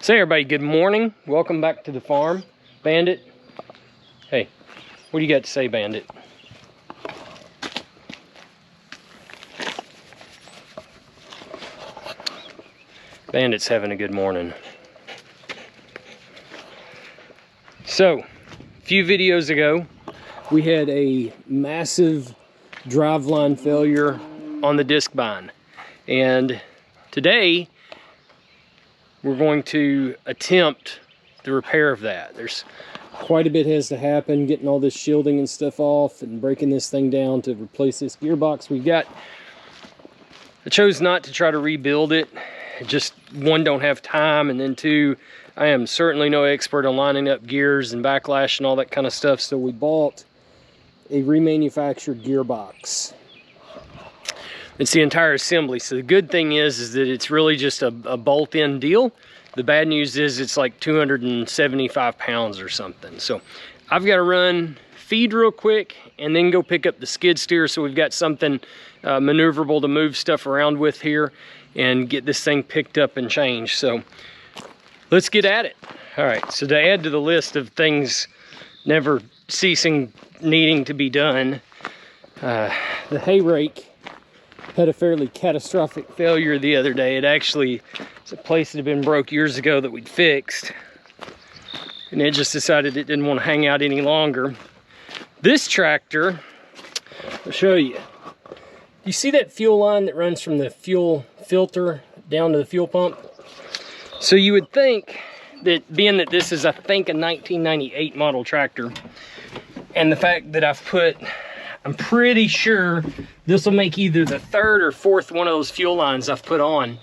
So everybody, good morning. Welcome back to the farm. Bandit, hey, what do you got to say, Bandit? Bandit's having a good morning. So, a few videos ago, we had a massive driveline failure on the discbine. And today, we're going to attempt the repair of that. There's quite a bit has to happen, getting all this shielding and stuff off and breaking this thing down to replace this gearbox we got. I chose not to try to rebuild it. Just one, don't have time, and then two, I am certainly no expert on lining up gears and backlash and all that kind of stuff, so we bought a remanufactured gearbox. It's the entire assembly. So the good thing is that it's really just a bolt-in deal. The bad news is it's like 275 pounds or something. So I've got to run feed real quick and then go pick up the skid steer, so we've got something maneuverable to move stuff around with here and get this thing picked up and changed. So let's get at it. All right, so to add to the list of things never ceasing needing to be done, the hay rake had a fairly catastrophic failure the other day. It actually is a place that had been broke years ago that we'd fixed, and it just decided it didn't want to hang out any longer. This tractor, I'll show you. You see that fuel line that runs from the fuel filter down to the fuel pump? So you would think that, being that this is, I think, a 1998 model tractor, and the fact that I've put, I'm pretty sure this will make either the third or fourth one of those fuel lines I've put on.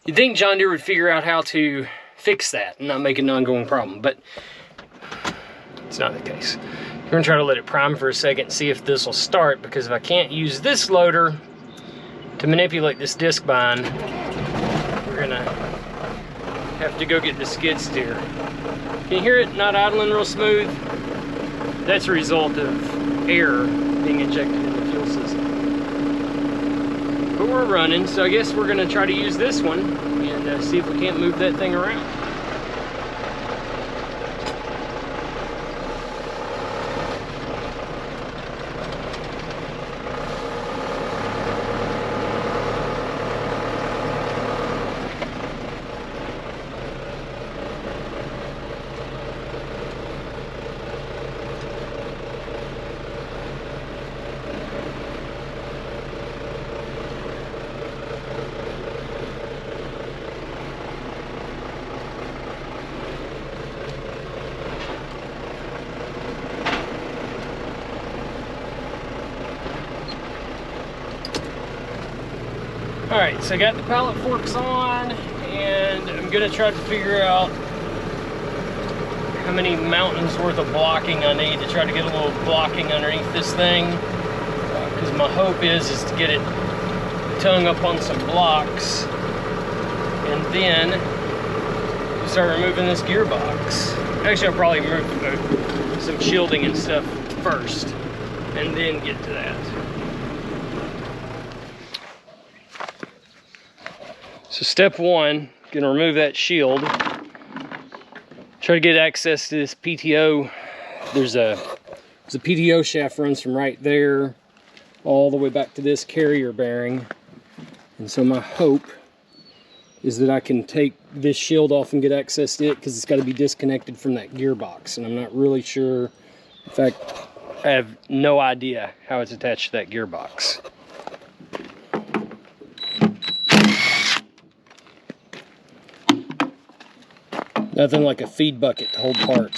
You'd think John Deere would figure out how to fix that and not make it an ongoing problem, but it's not the case. We're gonna try to let it prime for a second and see if this will start, because if I can't use this loader to manipulate this discbine, we're gonna have to go get the skid steer. Can you hear it not idling real smooth? That's a result of air being injected in the fuel system. But we're running, so I guess we're gonna try to use this one and see if we can't move that thing around. Alright, so I got the pallet forks on, and I'm going to try to figure out how many mountains worth of blocking I need to try to get a little blocking underneath this thing, because my hope is to get it tongue up on some blocks and then start removing this gearbox. Actually, I'll probably remove some shielding and stuff first and then get to that. So step one, gonna remove that shield. Try to get access to this PTO. There's a PTO shaft runs from right there all the way back to this carrier bearing. And so my hope is that I can take this shield off and get access to it, because it's got to be disconnected from that gearbox. And I'm not really sure. In fact, I have no idea how it's attached to that gearbox. Nothing like a feed bucket to hold parts.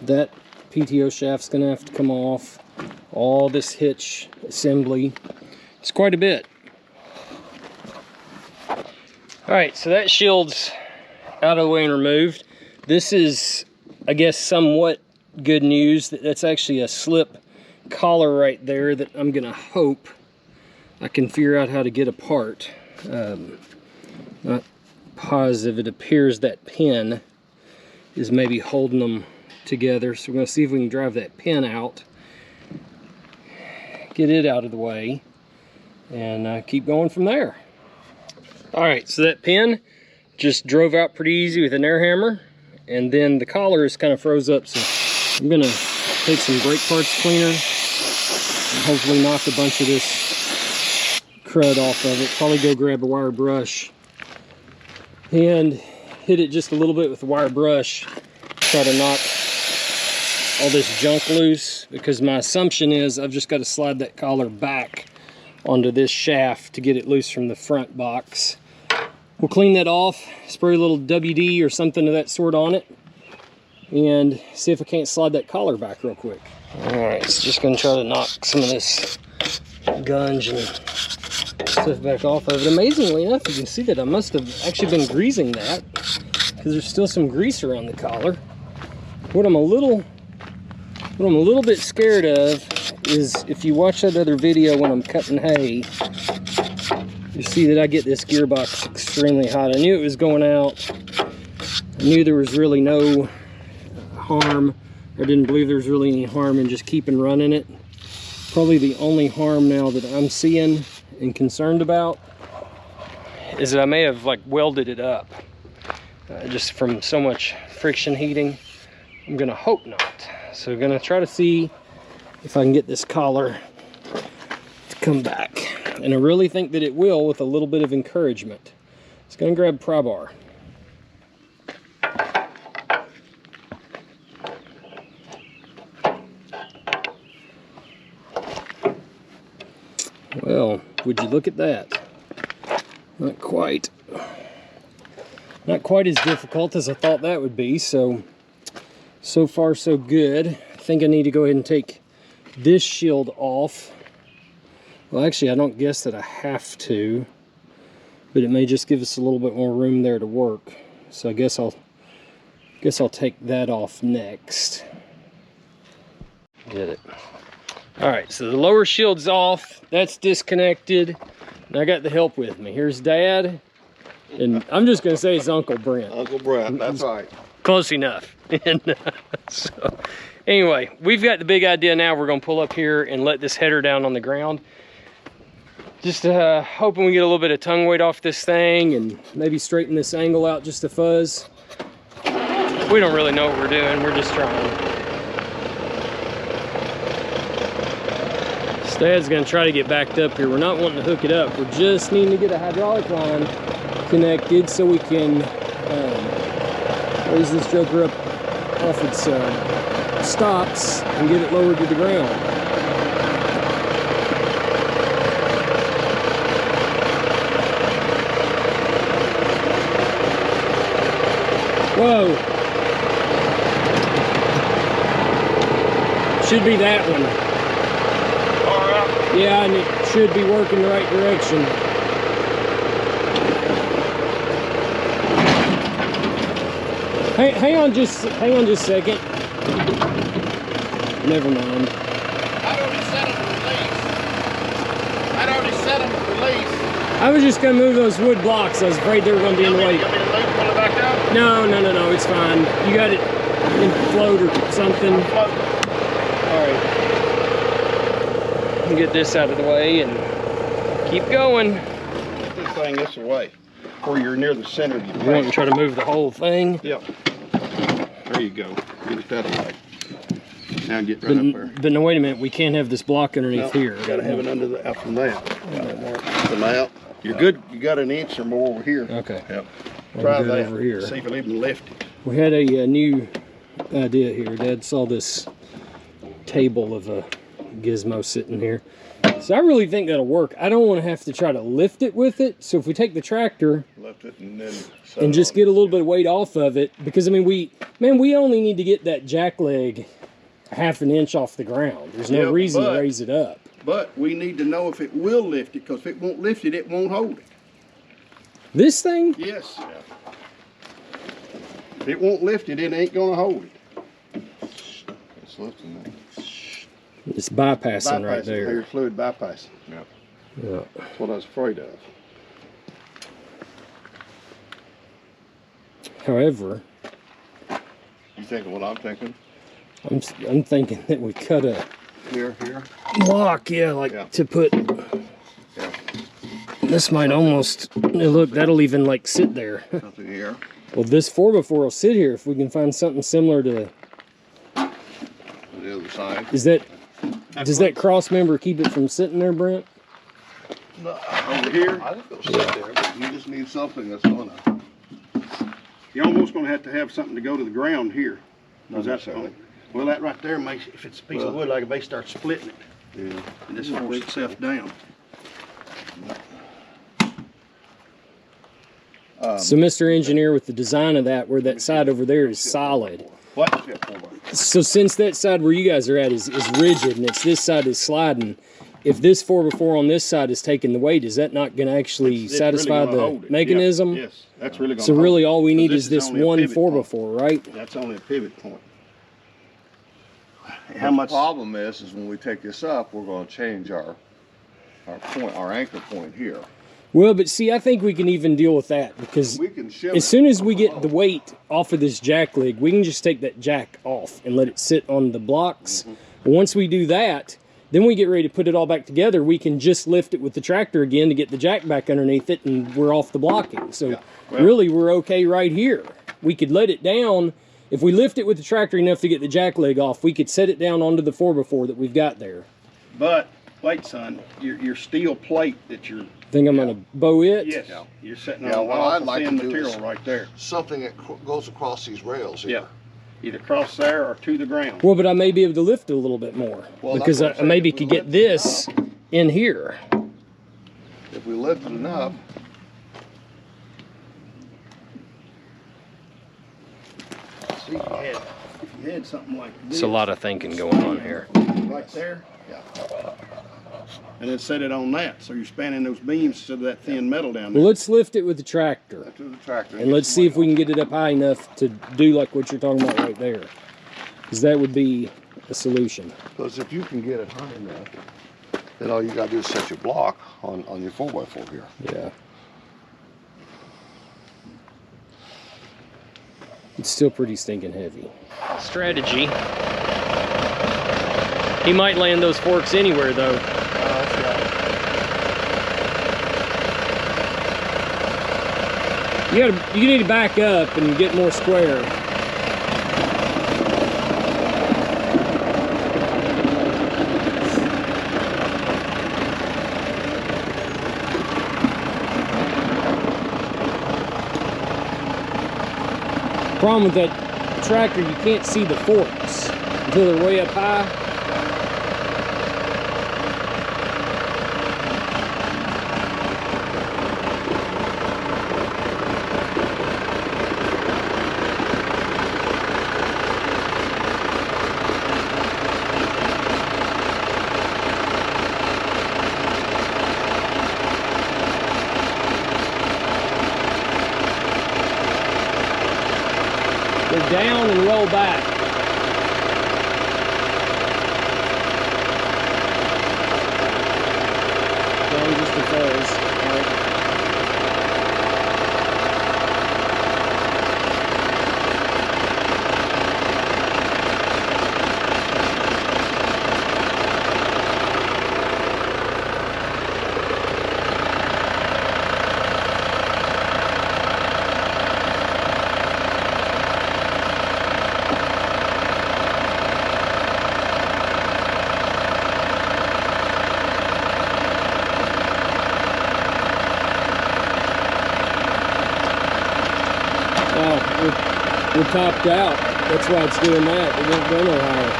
That PTO shaft's gonna have to come off. All this hitch assembly. It's quite a bit. Alright, so that shield's out of the way and removed. This is, I guess, somewhat good news. That's actually a slip collar right there that I'm gonna hope I can figure out how to get apart. Not positive. It appears that pin is maybe holding them together. So we're going to see if we can drive that pin out, get it out of the way, and keep going from there. All right, so that pin just drove out pretty easy with an air hammer, and then the collar is kind of froze up, so I'm gonna take some brake parts cleaner and hopefully knock a bunch of this crud off of it. Probably go grab a wire brush and hit it just a little bit with the wire brush, try to knock all this junk loose, because my assumption is I've just got to slide that collar back onto this shaft to get it loose from the front box. We'll clean that off, spray a little WD or something of that sort on it, and see if I can't slide that collar back real quick. All right, so just gonna try to knock some of this gunge and stuff back off of it. Amazingly enough, you can see that I must have actually been greasing that, because there's still some grease around the collar. What I'm a little bit scared of is, if you watch that other video when I'm cutting hay, you see that I get this gearbox extremely hot. I knew it was going out. I knew there was really no harm. I didn't believe there was really any harm in just keeping running it. Probably the only harm now that I'm seeing and concerned about is that I may have like welded it up just from so much friction heating. I'm gonna hope not. So I'm gonna try to see if I can get this collar to come back. And I really think that it will with a little bit of encouragement. It's gonna grab pry bar. Well, would you look at that? Not quite as difficult as I thought that would be. So far so good. I think I need to go ahead and take this shield off. Well, actually, I don't guess that I have to, but it may just give us a little bit more room there to work. So I guess I'll take that off next. Get it. All right, so the lower shield's off. That's disconnected. And I got the help with me. Here's Dad, and I'm just gonna say it's Uncle Brent. Uncle Brent, that's right. Close enough. And so anyway, we've got the big idea now. We're gonna pull up here and let this header down on the ground. Just hoping we get a little bit of tongue weight off this thing and maybe straighten this angle out just a fuzz. We don't really know what we're doing. We're just trying. Dad's gonna try to get backed up here. We're not wanting to hook it up. We're just needing to get a hydraulic line connected so we can raise this joker up off its stops and get it lowered to the ground. Whoa. Should be that one. Yeah, and it should be working the right direction. Hang on just a second. Never mind. I'd already set them to release. I was just gonna move those wood blocks. I was afraid they were gonna be in the way. You want me to pull it back out? No, it's fine. You got it in float or something. All right. Get this out of the way and keep going. Put this thing this way, where you're near the center of your You want to try to move the whole thing? Yep. There you go. Get it that way. Now get right up there. But no, wait a minute. We can't have this block underneath here. You gotta have it under the, from that. From out. You're good. You got an inch or more over here. Okay. Yep. Well, try that over here. See if it'll even lift it. We had a new idea here. Dad saw this table of a gizmo sitting here, so I really think that'll work. I don't want to have to try to lift it with it, so if we take the tractor, lift it and then just get a little bit of weight off of it, because I mean we only need to get that jack leg half an inch off the ground. There's no reason to raise it up, but we need to know if it will lift it, because if it won't lift it, it won't hold it. This thing? Yes. If it won't lift it, it ain't gonna hold it. It's lifting that. It's bypassing right there. There's fluid bypassing. Yep. Yeah. That's what I was afraid of. However, you thinking what I'm thinking? I'm thinking that we cut a here. block, yeah, like Yeah. to put. Yeah. This might almost look. That'll even like sit there. Something here. Well, this 4x4 will sit here if we can find something similar to. On the other side. Is that? Does that cross member keep it from sitting there, Brent? No, over here. I think it'll sit there, but you just need something that's gonna. You're almost gonna have to have something to go to the ground here. Not necessarily. Well, that right there makes, if it's a piece of wood, like if they start splitting it, Yeah. and just force itself down. So, Mr. Engineer, with the design of that, where that side over there is solid. What? Yeah, 4x4. So, since that side where you guys are at is rigid and it's this side is sliding, if this 4x4 on this side is taking the weight, is that not going to actually It's satisfy really gonna the hold it. mechanism? Yeah. Yes, that's really gonna So hold really it. all we need This is this only a one pivot point. 4x4, right? That's only a pivot point. How How much? much? The problem is when we take this up, we're going to change our point, our anchor point here. Well, but see, I think we can even deal with that because We can shim as it. soon as we get the weight off of this jack leg, we can just take that jack off and let it sit on the blocks. Once we do that, then we get ready to put it all back together. We can just lift it with the tractor again to get the jack back underneath it, and we're off the blocking. So Well- really, we're okay right here. We could let it down. If we lift it with the tractor enough to get the jack leg off, we could set it down onto the 4x4 that we've got there. But, wait, son, your steel plate that you're, Think I'm gonna bow it? yes, you're setting Yeah, on what all I'd the like thin to do material is- right there. Something that goes across these rails here. Yeah. Either cross there or to the ground. Well, but I may be able to lift it a little bit more Well, that's because what I'm I saying. maybe If we could get lift it this in here. If we lift it enough, See, if you had something like this. It's a lot of thinking going on here. Right there. Yeah. And then set it on that, so you're spanning those beams instead of that thin metal down Well, there. let's lift it with the tractor to the tractor. and let's see if we can get it up high enough to do like what you're talking about right there. Because that would be a solution. Because if you can get it high enough, then all you got to do is set your block on your 4x4 here. Yeah. It's still pretty stinking heavy. Strategy. He might land those forks anywhere though. You need to back up and get more square. Problem with that tractor, you can't see the forks until they're way up high. They're down and roll back. Down just a fuzz. All right. We're topped out. That's why it's doing that. It won't go no higher.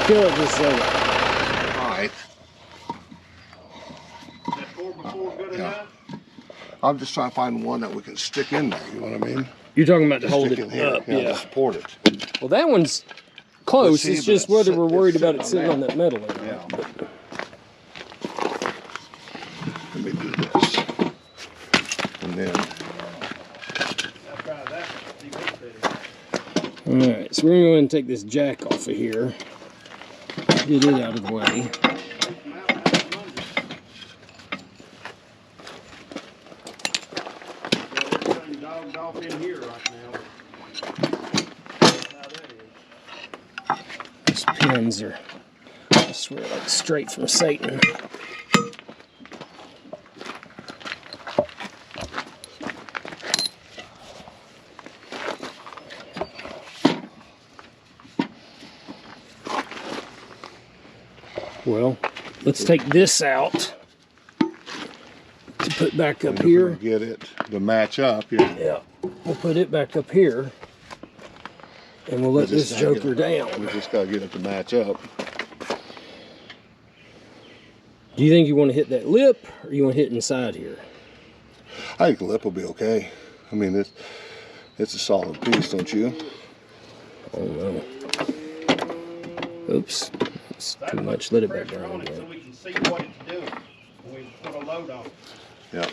Kill it just a second. Alright. That 4x4 good enough? I'm just trying to find one that we can stick in there, you know what I mean? You're talking about to hold Stick it in here, up, yeah, yeah. to support it. Well, that one's close. See, It's but just whether we're worried it's about it sitting sitting on on that metal. Or not. Yeah. Let me do this. And then, I'll try that. See what it is. All right, so we're going to go ahead and take this jack off of here. Get it out of the way. Everything dogged off in here right now. That's how that is. pins are, I swear, like straight from Satan. Well, let's take this out to put back up here. Get it to match up. Yeah. Yeah, we'll put it back up here, and we'll let this joker down. We just gotta get it to match up. Do you think you want to hit that lip, or you want to hit inside here? I think the lip will be okay. I mean, it's a solid piece, don't you? Oh no. Oops. It's too much. Let it back down So again. we can see what it's doing when we put a load on it. Yeah.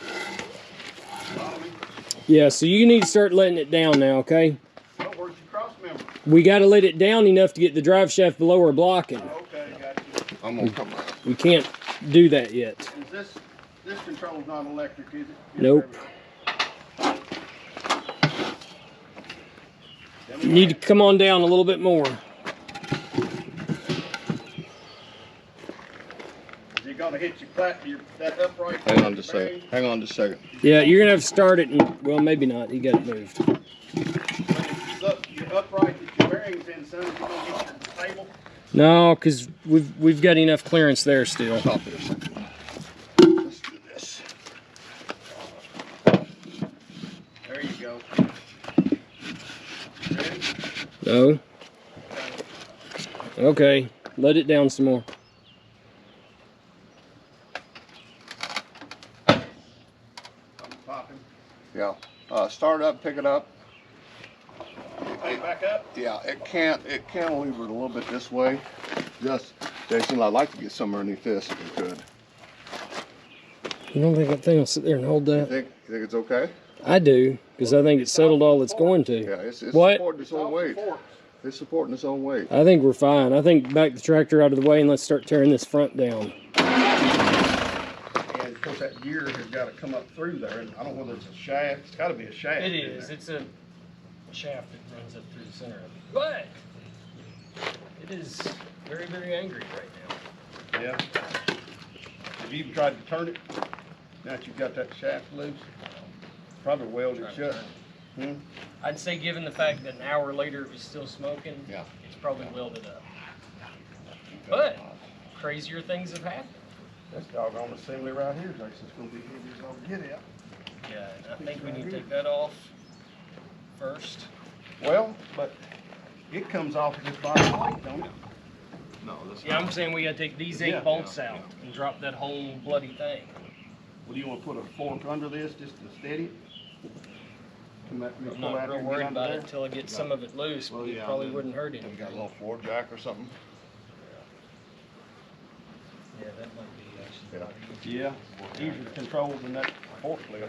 Yeah, so you need to start letting it down now, okay? Oh, where's your cross member? We got to let it down enough to get the drive shaft below our blocking. Okay, got you. I'm gonna come out. We can't do that yet. Is this control's not electric, is it? Nope. You need to come on down a little bit more. You're gonna hit that upright. Hang on just a second. Hang on just a second. Yeah, you're gonna have to start it, and well, maybe not. You got it moved. Your upright that your bearing's in, son, is you gonna hit your table? No, because we've got enough clearance there still. Stop it a second. Let's do this. There you go. Ready? No. Okay, let it down some more. Popping. Yeah. Start up, pick it up. Pick it back up. Yeah, it cantilever it a little bit this way. Just, Jason, I'd like to get some underneath this if we could. You don't think that thing will sit there and hold You that? think it's okay? I do, because I think it's settled all it's going to. Yeah, it's What? supporting its own weight. It's supporting its own weight. I think we're fine. I think back the tractor out of the way and let's start tearing this front down. And of course that gear has got to come up through there, and I don't know whether it's a shaft. It's got to be a shaft. It in is. there. It's a shaft that runs up through the center of it. But it is very, very angry right now. Yeah. Have you even tried to turn it? Now that you've got that shaft loose, probably weld it shut. I'd say given the fact that an hour later it was still smoking, Yeah. it's probably welded up. But crazier things have happened. This doggone assembly right here is actually going to be heavy as all get out. Yeah, and I think we need to take that off first. Well, but it comes off of this bottom plate, don't it? No, this. Yeah, I'm saying we gotta take these 8 Yeah. bolts out and drop that whole bloody thing. Well, do you want to put a fork under this just to steady it? Come back, I'm pull not out real here, worried get under about there. it until I get some of it loose, Well, but it yeah, probably then wouldn't hurt We got a anything. little floor jack or something. Yeah, that might be actually. Yeah, easier to control than that forklift.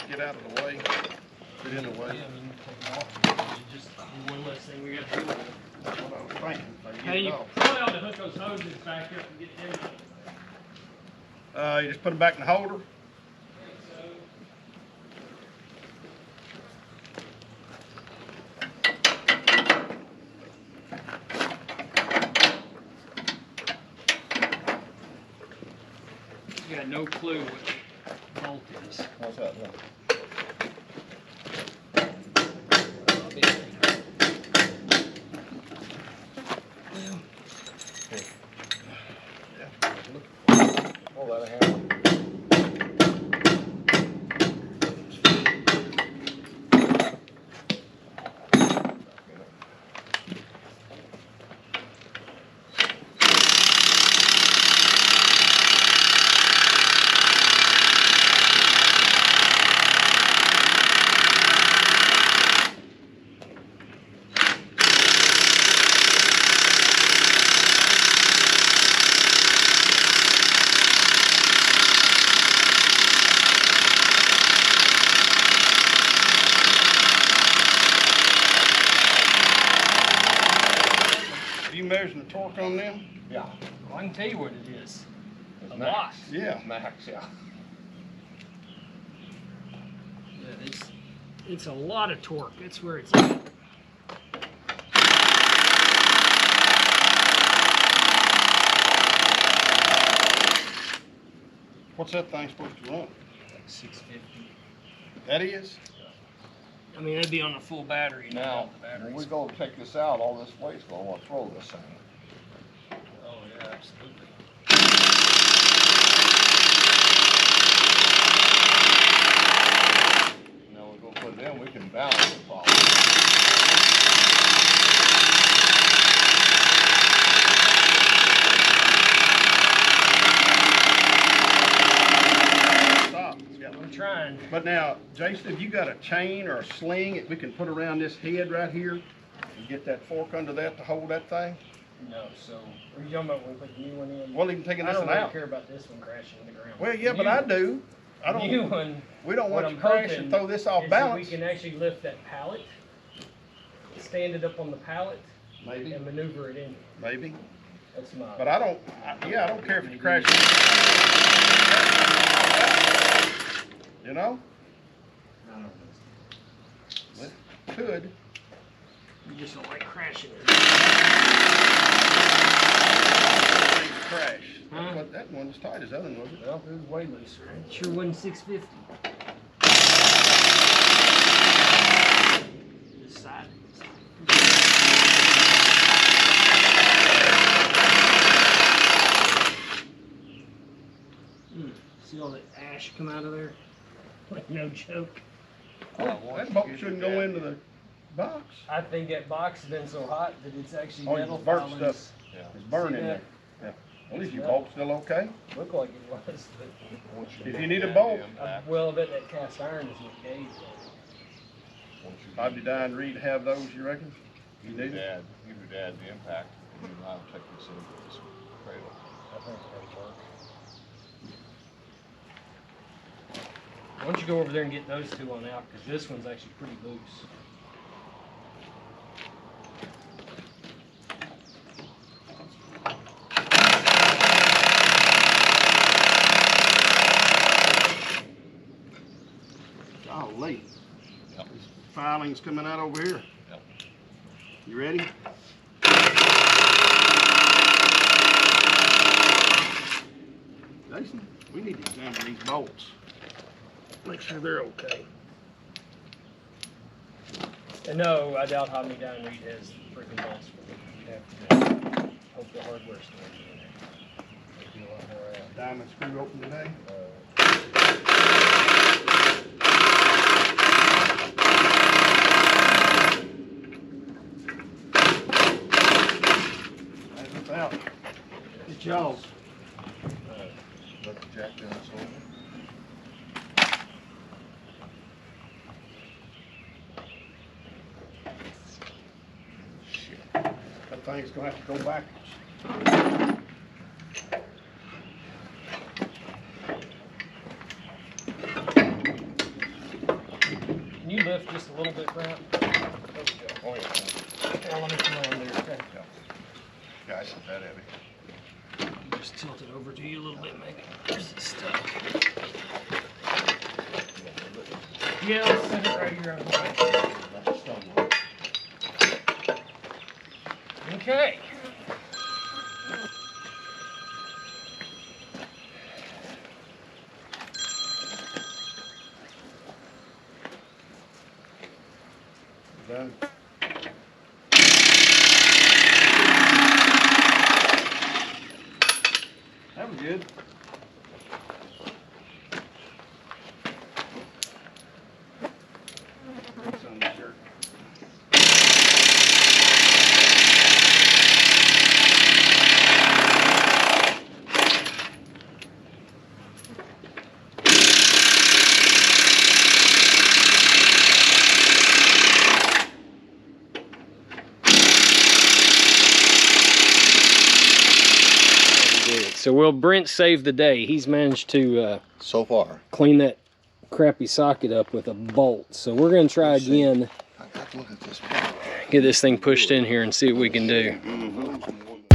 Get out of the way. Get in the Yeah, way. I mean, take them off. It's just one less thing we gotta do with it. That's what I was thinking. If I get Hey, it you off. probably ought to hook those hoses back up and get them. You just put them back in the holder. You got no clue what bolt is. What's that? Pull that a hand. measuring the torque on them? Yeah. Well, I can tell you what it is. It's A max. lot. Yeah. Max, yeah. Yeah, it's a lot of torque. That's where it's at. What's that thing supposed to run? Like 650. That is? I mean, it'd be on a full battery. Now, The batteries. when we go take this out, all this weight's gonna want to throw this thing. Oh yeah, absolutely. Now we go put it in, we can balance the problem. Stop. Yeah. I'm trying. But now, Jason, if you got a chain or a sling that we can put around this head right here and get that fork under that to hold that thing? No, so are you talking about when we put the new one in? Well, even taking I this don't one really out. care about this one crashing to the ground. Well, yeah, The but new I one- do. I the new don't. one. We don't What want you I'm to crash hoping and throw this off is that balance. we can actually lift that pallet, stand it up on the pallet, Maybe, and maneuver it in. maybe. That's my. But I don't. Yeah, I don't care if it crashes. You know, I don't know. well, could. You just don't like crashing it. Crash. Huh? That one's tight as the other one, was it? Well, it was way looser. It sure wasn't 650. This side. See all that ash come out of there? Like no joke. That bolt shouldn't go into the box. I think that box has been so hot that it's actually Oh, metal you burnt filings. stuff. Yeah. It's burning See there. that? Yeah. At least your bolt's still okay. Looked like it was, but Once If get you need a that bolt, impact, well, I bet that cast iron is what gave it. once you I'd be dying to read to have those, you reckon? You give your need it? dad the impact, and you know, take this into this cradle. I think that'll work. Why don't you go over there and get those two on out, because this one's actually pretty loose. Golly. Yep. Filings coming out over here. Yep. You ready? Jason, we need to examine these bolts. Make sure they're okay. And no, I doubt how many down Reed has freaking bolts for it. You'd have to hope the hardware store is in there. There'd be a lot more out. Diamond screw open today. That's what's out. It's y'all's. Let the jack down slowly. Shit. That thing's gonna have to go backwards. Can you lift just a little bit, Brent? There we go. Oh, yeah. Yeah, let me come on there, okay? Yeah, it's not that heavy. Just tilt it over to you a little bit, maybe. There's the stuff. Yeah, I'll set it right here on the way. That's a stone one. Okay. Done. That was good. That's on the shirt. So will Brent save the day? He's managed to So far. clean that crappy socket up with a bolt. So we're gonna try Let's see. again, I got to look at this. get this thing pushed in here and see what we can do. Mm-hmm.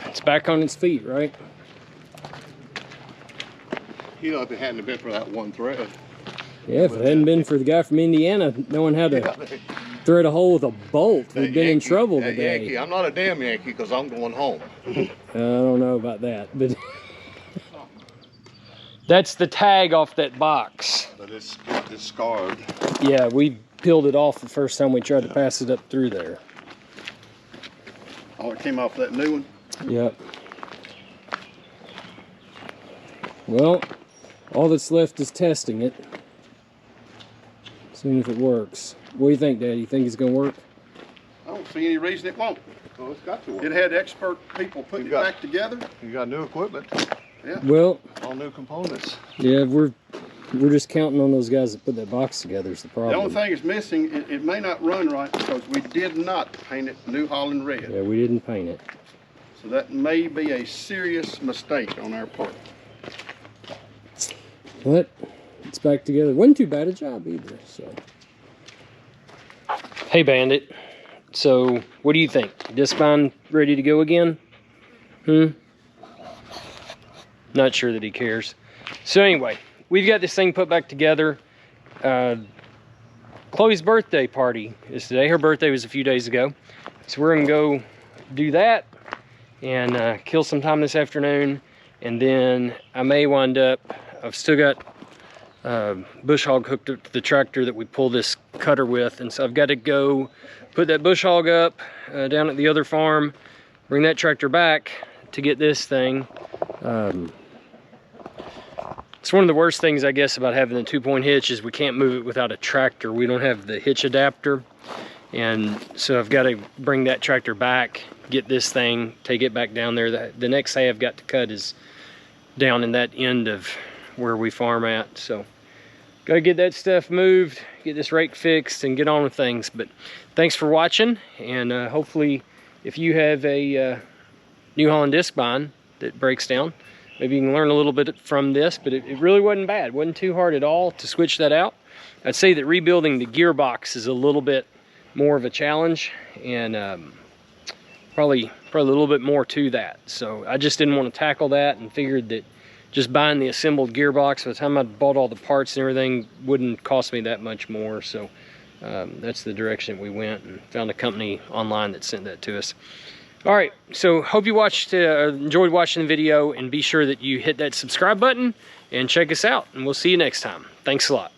it's back on its feet, right? You know, if it hadn't been for that one thread. Yeah, if it hadn't been for the guy from Indiana knowing how to thread a hole with a bolt, we'd been in trouble today. Yankee, I'm not a damn Yankee because I'm going home. I don't know about that, but that's the tag off that box. But it's scarred. Yeah, we peeled it off the first time we tried to pass it up through there. Oh, it came off that new one? Yep. Well, all that's left is testing it. Seeing if it works. What do you think, Dad? You think it's going to work? I don't see any reason it won't. Oh, it's got to work. It had expert people putting it back together. You got new equipment. Yeah. Well, all new components. Yeah, we're just counting on those guys that put that box together is the problem. The only thing is missing, it may not run right because we did not paint it New Holland red. Yeah, we didn't paint it. So that may be a serious mistake on our part. But it's back together. Wasn't too bad a job either. So, hey Bandit, so what do you think? Discbine ready to go again? Not sure that he cares. So anyway, we've got this thing put back together. Chloe's birthday party is today. Her birthday was a few days ago. So we're gonna go do that and kill some time this afternoon. And then I may wind up, I've still got bush hog hooked up to the tractor that we pull this cutter with. And so I've got to go put that bush hog up down at the other farm, bring that tractor back to get this thing. It's one of the worst things, I guess, about having the 2-point hitch is we can't move it without a tractor. We don't have the hitch adapter. And so I've got to bring that tractor back, get this thing, take it back down there. The next hay I've got to cut is down in that end of where we farm at. So gotta get that stuff moved, get this rake fixed, and get on with things. But thanks for watching, and hopefully if you have a New Holland discbine that breaks down, maybe you can learn a little bit from this. But it really wasn't bad. It wasn't too hard at all to switch that out. I'd say that rebuilding the gearbox is a little bit more of a challenge, and probably a little bit more to that. So I just didn't want to tackle that, and figured that just buying the assembled gearbox, by the time I bought all the parts and everything, wouldn't cost me that much more. So that's the direction we went, and found a company online that sent that to us. All right, so hope you enjoyed watching the video, and be sure that you hit that subscribe button and check us out, and we'll see you next time. Thanks a lot.